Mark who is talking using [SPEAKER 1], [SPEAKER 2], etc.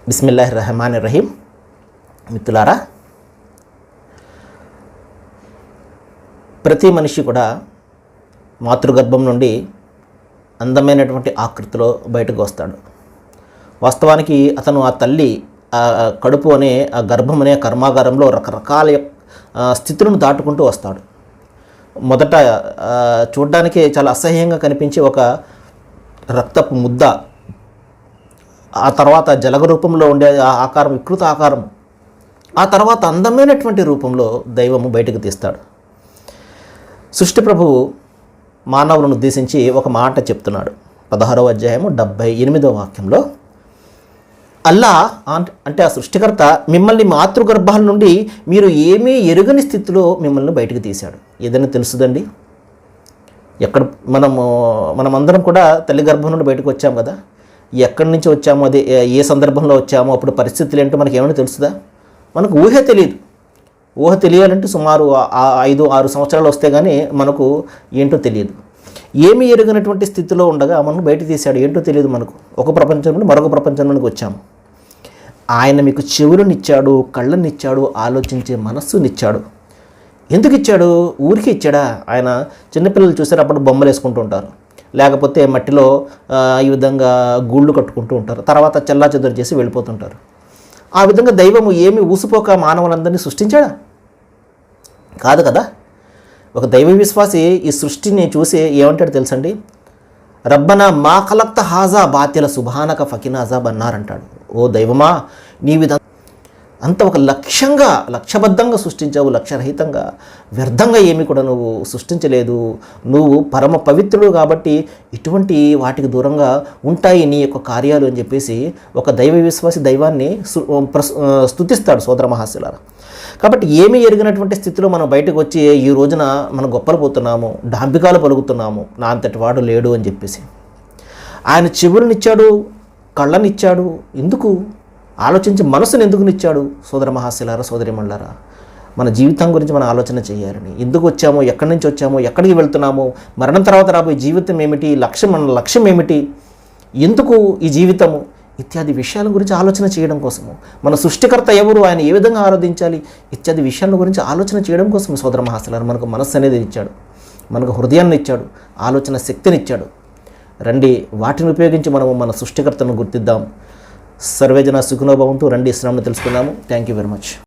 [SPEAKER 1] బిస్మిల్లాహిర్రహమానిర్రహీం. మిత్రులారా, ప్రతి మనిషి కూడా మాతృగర్భం నుండి అందమైనటువంటి ఆకృతిలో బయటకు వస్తాడు. వాస్తవానికి అతను ఆ తల్లి కడుపు అనే ఆ గర్భం అనే కర్మాగారంలో రకరకాల స్థితులను దాటుకుంటూ వస్తాడు. మొదట చూడ్డానికి చాలా అసహ్యంగా కనిపించే ఒక రక్తపు ముద్ద, ఆ తర్వాత జలగ రూపంలో ఉండే ఆకారం, వికృత ఆకారం, ఆ తర్వాత అందమైనటువంటి రూపంలో దైవము బయటకు తీస్తాడు. సృష్టి ప్రభువు మానవులను ఉద్దేశించి ఒక మాట చెప్తున్నాడు. 16వ అధ్యాయము 78వ వాక్యంలో, అల్లా అంటే ఆ సృష్టికర్త మిమ్మల్ని మాతృగర్భాల నుండి మీరు ఏమీ ఎరుగని స్థితిలో మిమ్మల్ని బయటకు తీశాడు. ఏదైనా తెలుసుదండి? ఎక్కడ మనమందరం కూడా తల్లి గర్భం నుండి బయటకు వచ్చాము కదా. ఎక్కడి నుంచి వచ్చామో, అదే ఏ సందర్భంలో వచ్చామో, అప్పుడు పరిస్థితులు ఏంటో మనకి ఏమైనా తెలుసుదా? మనకు ఊహ తెలియదు. ఊహ తెలియాలంటే సుమారు 5-6 సంవత్సరాలు వస్తే కానీ మనకు ఏంటో తెలియదు. ఏమీ ఎరుగనటువంటి స్థితిలో ఉండగా మనం బయట తీశాడు. ఏంటో తెలియదు మనకు. ఒక ప్రపంచం నుండి మరొక ప్రపంచంలోనికి వచ్చాము. ఆయన మీకు చెవులనిచ్చాడు, కళ్ళనిచ్చాడు, ఆలోచించే మనస్సునిచ్చాడు. ఎందుకు ఇచ్చాడు? ఊరికి ఇచ్చాడా? ఆయన చిన్నపిల్లలు చూసారు, అప్పుడు బొమ్మలు వేసుకుంటూ ఉంటారు, లేకపోతే మట్టిలో ఈ విధంగా గూళ్ళు కట్టుకుంటూ ఉంటారు, తర్వాత చెల్లాచెదరు చేసి వెళ్ళిపోతుంటారు. ఆ విధంగా దైవము ఏమి ఊసిపోక మానవులందరినీ సృష్టించాడా? కాదు కదా. ఒక దైవ విశ్వాసి ఈ సృష్టిని చూసి ఏమంటాడు తెలుసండి? రబ్బనా మా ఖలక్త హాజా బాతిల సుభానక ఫకిన అజాబ్ అన్నారంటాడు. ఓ దైవమా, నీ విధంగా అంత ఒక లక్ష్యబద్ధంగా సృష్టించావు, లక్ష్యరహితంగా, వ్యర్థంగా ఏమి కూడా నువ్వు సృష్టించలేదు. నువ్వు పరమ పవిత్రుడు కాబట్టి ఇటువంటి వాటికి దూరంగా ఉంటాయి నీ యొక్క కార్యాలు అని చెప్పేసి ఒక దైవ విశ్వాసి దైవాన్ని స్తుతిస్తాడు. సోదర మహాశిలారా, కాబట్టి ఏమీ ఎరిగినటువంటి స్థితిలో మనం బయటకు వచ్చి ఈ రోజున మనం గొప్పలు పోతున్నాము, డాంబికాలు పలుకుతున్నాము, నా అంతటి వాడు లేడు అని చెప్పేసి. ఆయన చెవులనిచ్చాడు, కళ్ళనిచ్చాడు. ఎందుకు? ఆలోచించి మనసును ఎందుకునిచ్చాడు? సోదర మహాశిలారా, సోదరిమణులారా, మన జీవితం గురించి మనం ఆలోచన చేయాలని. ఎందుకు వచ్చామో, ఎక్కడి నుంచి వచ్చామో, ఎక్కడికి వెళ్తున్నామో, మరణం తర్వాత రాబోయే జీవితం ఏమిటి, మన లక్ష్యం ఏమిటి, ఎందుకు ఈ జీవితము ఇత్యాది విషయాల గురించి ఆలోచన చేయడం కోసము, మన సృష్టికర్త ఎవరు, ఆయన ఏ విధంగా ఆరాధించాలి ఇత్యాది విషయాల గురించి ఆలోచన చేయడం కోసం సోదర మహాశిలారా మనకు మనస్సు అనేది ఇచ్చాడు, మనకు హృదయాన్ని ఇచ్చాడు, ఆలోచన శక్తిని ఇచ్చాడు. రండి, వాటిని ఉపయోగించి మనము మన సృష్టికర్తను గుర్తిద్దాం. సర్వేజన సుఖినో భవంతు. రండి, ఇస్లాంను తెలుసుకుందాము. Thank you very much.